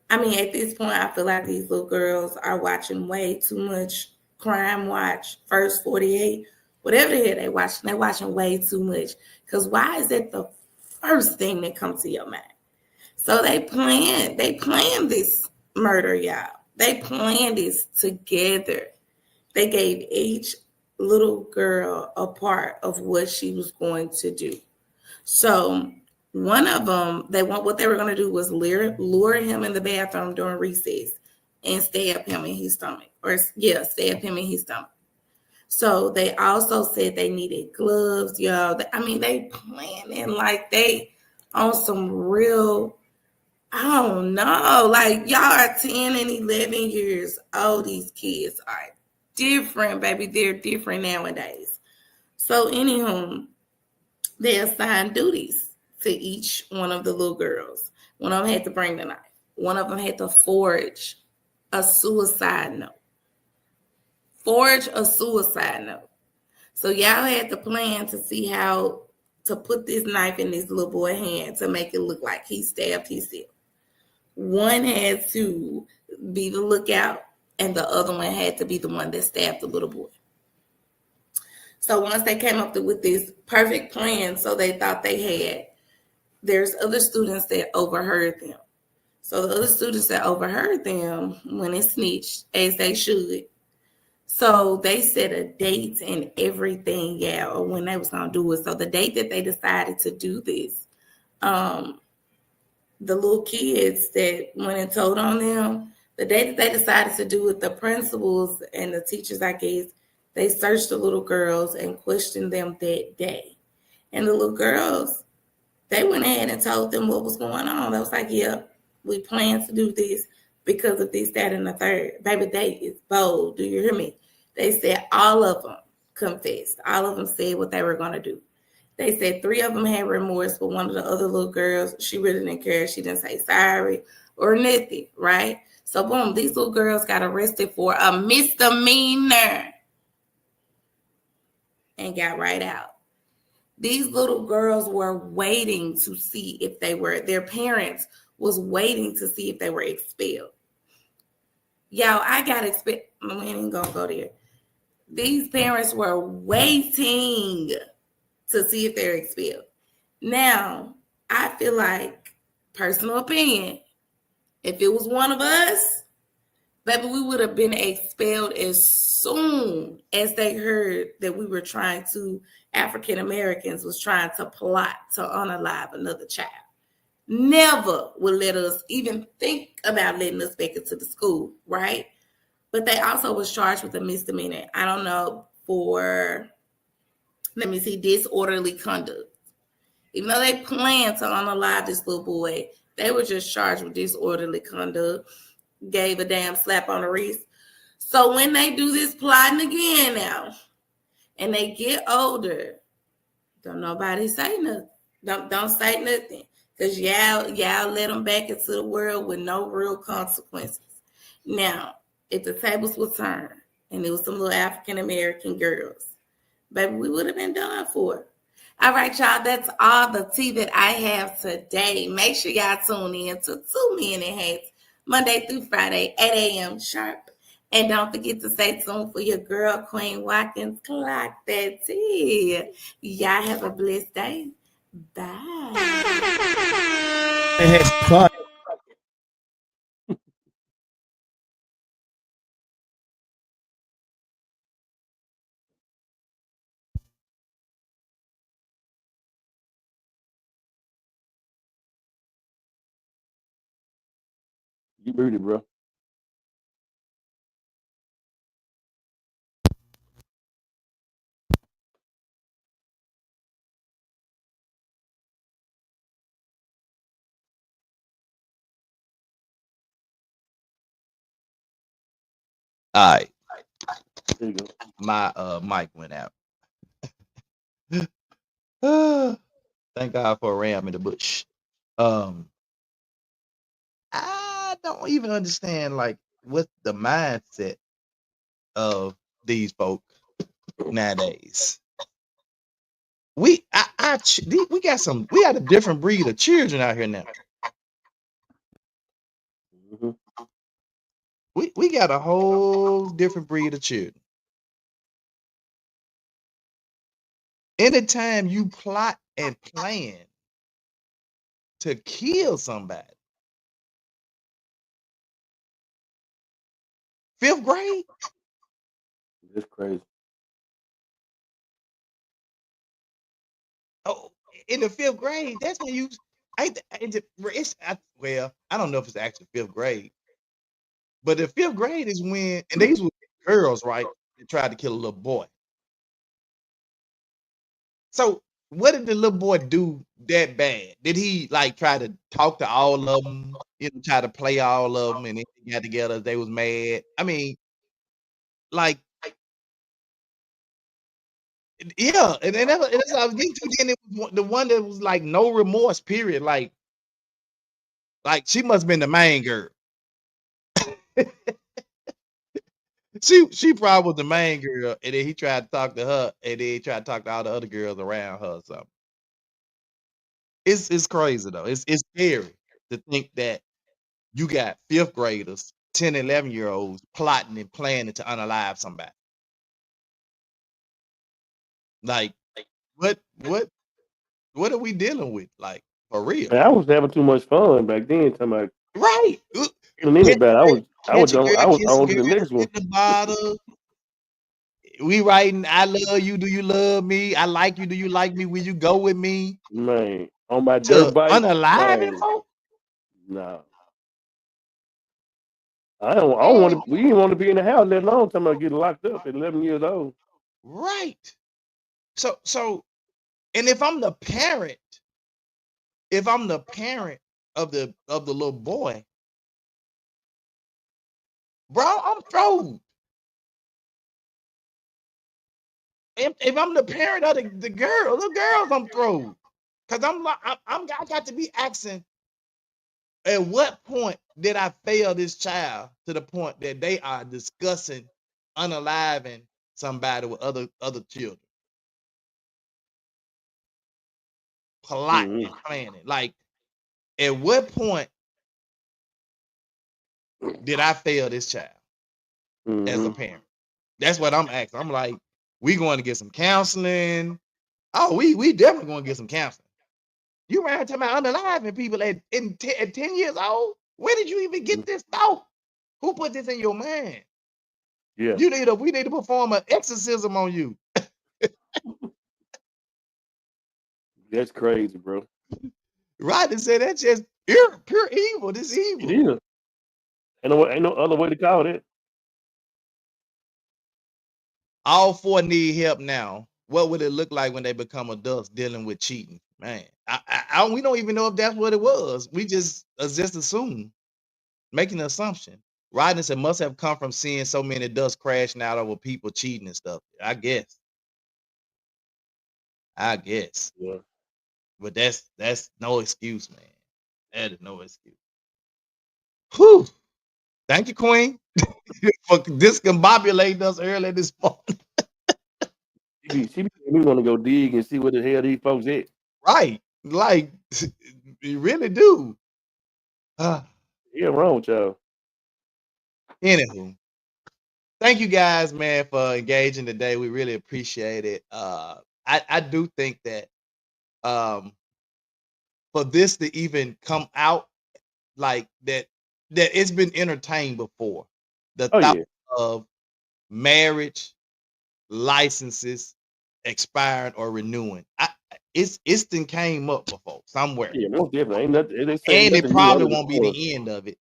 I mean, at this point, I feel like these little girls are watching way too much Crime Watch, First 48, whatever the hell they're watching way too much. Because why is that the first thing that comes to your mind? So they planned this murder, y'all. They planned this together. They gave each little girl a part of what she was going to do. So one of them, what they were going to do was lure him in the bathroom during recess and stab him in his stomach, stab him in his stomach. So they also said they needed gloves, y'all. I mean, they planning like they on some real, I don't know, like y'all are 10 and 11 years old. These kids are different, baby. They're different nowadays. So anywho, they assigned duties to each one of the little girls. One of them had to bring the knife. One of them had to forge a suicide note. So y'all had to plan to see how to put this knife in this little boy's hand to make it look like he stabbed himself. One had to be the lookout, and the other one had to be the one that stabbed the little boy. So once they came up with this perfect plan, so they thought they had, there's other students that overheard them. So the other students that overheard them when they snitched, as they should. So they set a date and everything, or when they was gonna do it. So the date that they decided to do this, the little kids that went and told on them, the day that they decided to do it, the principals and the teachers, I guess, they searched the little girls and questioned them that day. And the little girls, they went ahead and told them what was going on. They was like, yeah, we plan to do this because of this, that, and the third. Baby, they is bold. Do you hear me? They said all of them confessed. All of them said what they were going to do. They said 3 of them had remorse, but one of the other little girls, she really didn't care. She didn't say sorry or nothing, right? So boom, these little girls got arrested for a misdemeanor and got right out. These little girls were waiting to see if their parents was waiting to see if they were expelled. Y'all, I got expelled. We ain't gonna go there. These parents were waiting to see if they're expelled. Now, I feel like, personal opinion, if it was one of us, baby, we would have been expelled as soon as they heard that we were African Americans was trying to plot to unalive another child. Never would let us even think about letting us back into the school, right? But they also was charged with a misdemeanor. I don't know, for, let me see, disorderly conduct. Even though they planned to unalive this little boy, they were just charged with disorderly conduct, gave a damn slap on the wrist. So when they do this plotting again now, and they get older, don't nobody say nothing. Don't say nothing. Because y'all let them back into the world with no real consequences. Now, if the tables were turned and it was some little African American girls, baby, we would have been done for. All right, y'all, that's all the tea that I have today. Make sure y'all tune in to 2 Men in Hats, Monday through Friday, 8 a.m. sharp. And don't forget to stay tuned for your girl, Queen Watkins. Clock that tea. Y'all have a blessed day. Bye. You muted, bro. All right, There you go. my mic went out. Thank God for a ram in the bush. I don't even understand like what's the mindset of these folk nowadays. We got a different breed of children out here now. Mm-hmm. We got a whole different breed of children. Anytime you plot and plan to kill somebody, 5th grade, That's crazy. in the 5th grade, that's when you. Well, I don't know if it's actually 5th grade, but the 5th grade is when, and these were girls, right? They tried to kill a little boy. So what did the little boy do that bad? Did he like try to talk to all of them? Try to play all of them, and then they got together. They was mad. I mean, like, yeah, and then that's what I was getting to. Then it was the one that was like no remorse. Period. Like she must have been the main girl. She probably was the main girl, and then he tried to talk to her, and then he tried to talk to all the other girls around her. Or something. It's crazy though. It's scary to think that you got 5th graders, 10, 11-year-olds plotting and planning to unalive somebody. Like, what are we dealing with? Like, for real? Man, I was having too much fun back then. Talking about Right. killing anybody. I was Catch a girl, kiss a on to girl, the next one. hit the bottle. We writing, I love you, do you love me? I like you, do you like me? Will you go with me? Man, on my dirt To bike. unaliving Man, folk? nah. I don't want to. We didn't want to be in the house that long. Talking about getting locked up at 11 years old. Right. So, and if I'm the parent of the little boy, bro, I'm thrown. If I'm the parent of the girls, I'm thrown. Cause I got to be asking, at what point did I fail this child to the point that they are discussing unaliving somebody with other children, plotting and planning? Like, at what point did I fail this child as a parent? That's what I'm asking. I'm like, we going to get some counseling. Oh, we definitely going to get some counseling. You around talking about unaliving people at 10 years old? Where did you even get this thought? Who put this in your mind? Yeah, We need to perform an exorcism on you. that's crazy, bro. Rodney said that's just pure evil. This It evil. is. Ain't no other way to call it. All 4 need help now. What would it look like when they become adults dealing with cheating? Man, we don't even know if that's what it was. We just assume, making an assumption. Rodney said must have come from seeing so many adults crashing out over people cheating and stuff. I guess. Yeah. But that's no excuse, man. That is no excuse. Whew. Thank you, Queen, for discombobulating us early this morning. She be making me want to go dig and see what the hell these folks at. Right. Like, you really do. Yeah, wrong with y'all. Anywho, thank you guys, man, for engaging today. We really appreciate it. I do think that for this to even come out like that it's been entertained before. The Oh thought yeah. of marriage, licenses expiring or renewing. It's then came up before somewhere. Yeah, most definitely. Ain't nothing. They say And it nothing new probably under the won't be sun. the end of it.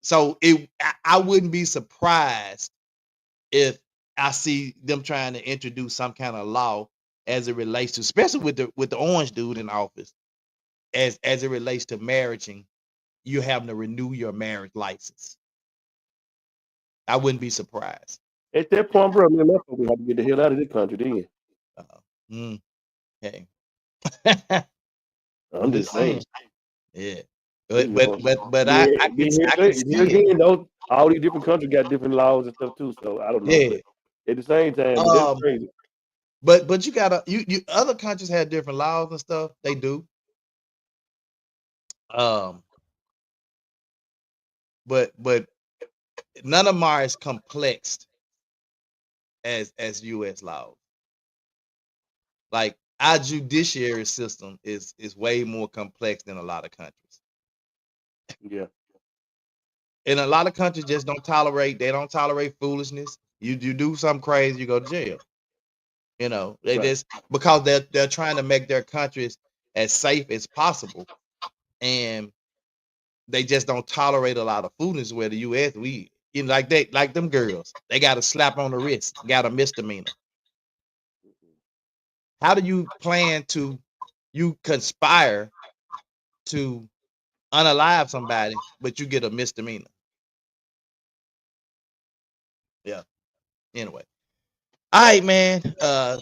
So I wouldn't be surprised if I see them trying to introduce some kind of law as it relates to, especially with the orange dude in office, as it relates to marrying, you having to renew your marriage license. I wouldn't be surprised. At that point, bro, man, my folks have to get the hell out of this country. Then Okay. I'm just saying. Yeah. You know, But I can see here it. again, those all these different countries got different laws and stuff too. So I don't know, Yeah. but at the same time, but that's crazy. But you gotta you other countries have different laws and stuff. They do. But none of them are as complex as US laws. Like, our judiciary system is way more complex than a lot of countries. Yeah. And a lot of countries just don't tolerate foolishness. You do something crazy, you go to jail. You know, they Right. just because they're trying to make their countries as safe as possible, and they just don't tolerate a lot of foolishness. Where the U.S. we, you know, like them girls, they got a slap on the wrist, got a misdemeanor. How do you plan to conspire to unalive somebody, but you get a misdemeanor? Yeah. Anyway. All right, man.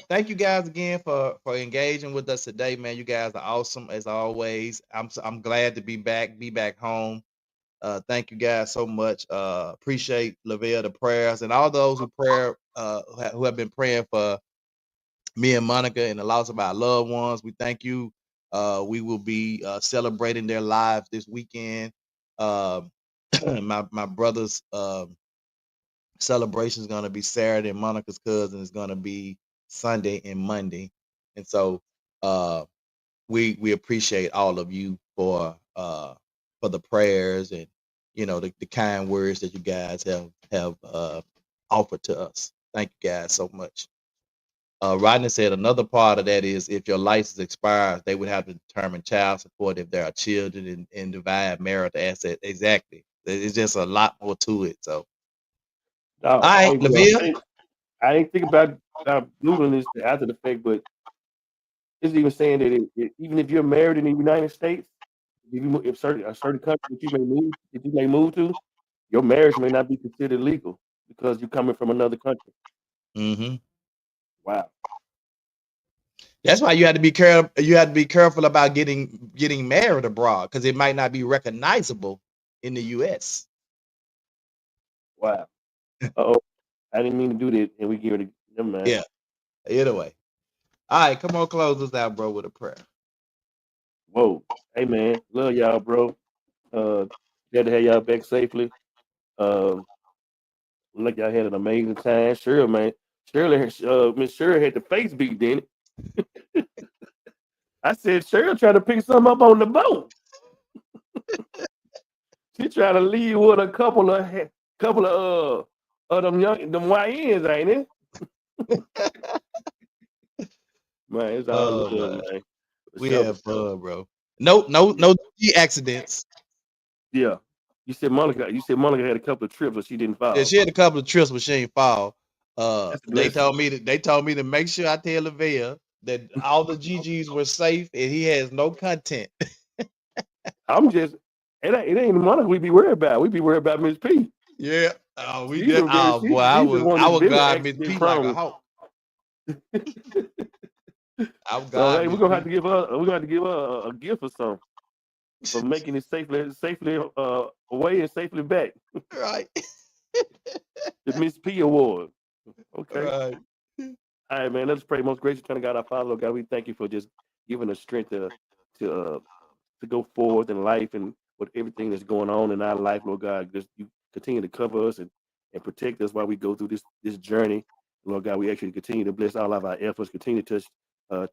Thank you guys again for engaging with us today, man. You guys are awesome as always. I'm glad to be back home. Thank you guys so much. Appreciate Lavelle the prayers and all those who have been praying for me and Monica and the loss of our loved ones. We thank you. We will be celebrating their lives this weekend. My brother's celebration is going to be Saturday, and Monica's cousin is going to be Sunday and Monday. And so we appreciate all of you for the prayers and, you know, the kind words that you guys have offered to us. Thank you guys so much. Rodney said another part of that is if your license expires, they would have to determine child support if there are children and divide marital asset. Exactly. It's just a lot more to it. So, all right, Lavelle. I ain't think about Googling this after the fact, but it's even saying that even if you're married in the United States, if a certain country that you may move to, your marriage may not be considered legal because you're coming from another country. Mm-hmm. Wow. That's why you had to be careful. You had to be careful about getting married abroad because it might not be recognizable in the U.S. Wow. Oh, I didn't mean to do that, and we give it. Never mind. Yeah. Either way. All right, come on, close us out, bro, with a prayer. Whoa. Hey, man. Love y'all, bro. Glad to have y'all back safely. Like y'all had an amazing time. Sure, man. Miss Shirley had the face beat, didn't it? I said, Shirley trying to pick something up on the boat. She trying to leave with a couple of them YNs, ain't it? Man, it's all love, man. We have fun, bro. No accidents. Yeah. You said Monica had a couple of trips, but she didn't fall. Yeah, she had a couple of trips, but she ain't fall. They told me to make sure I tell Lavelle that all the GGs were safe and he has no content. It ain't Monica we be worried about. We be worried about Miss P. Yeah. Oh, we did. Oh boy, I would guard Miss P like a hawk. So hey, we're gonna have to give her a gift or something for making it safely away and safely back. Right. The Miss P Award. Okay. Right. All right, man. Let's pray. Most gracious kind of God, our Father, Lord God, we thank you for just giving us strength to go forward in life and with everything that's going on in our life, Lord God. Just you continue to cover us and protect us while we go through this journey. Lord God, we actually continue to bless all of our efforts, continue to touch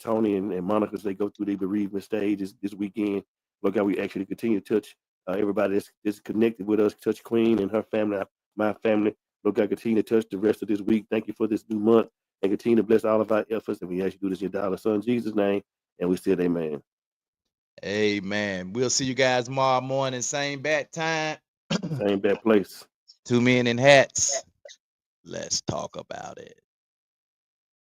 Tony and Monica as they go through their bereavement stage this weekend. Lord God, we actually continue to touch everybody that's connected with us, touch Queen and her family, my family. Lord God, continue to touch the rest of this week. Thank you for this new month and continue to bless all of our efforts. And we actually do this in your darling son, Jesus' name. And we said amen. Amen. We'll see you guys tomorrow morning, same bat time. Same bad place. 2 Men in Hats. Let's talk about it.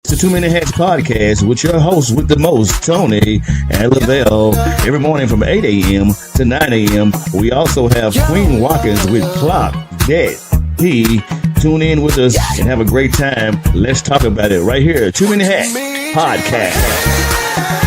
It's the 2 Men in Hats podcast with your hosts with the most, Tony and Lavelle, every morning from 8 a.m. to 9 a.m. We also have Queen Watkins with Clock Dead. Tune in with us and have a great time. Let's talk about it right here. 2 Men in Hats podcast.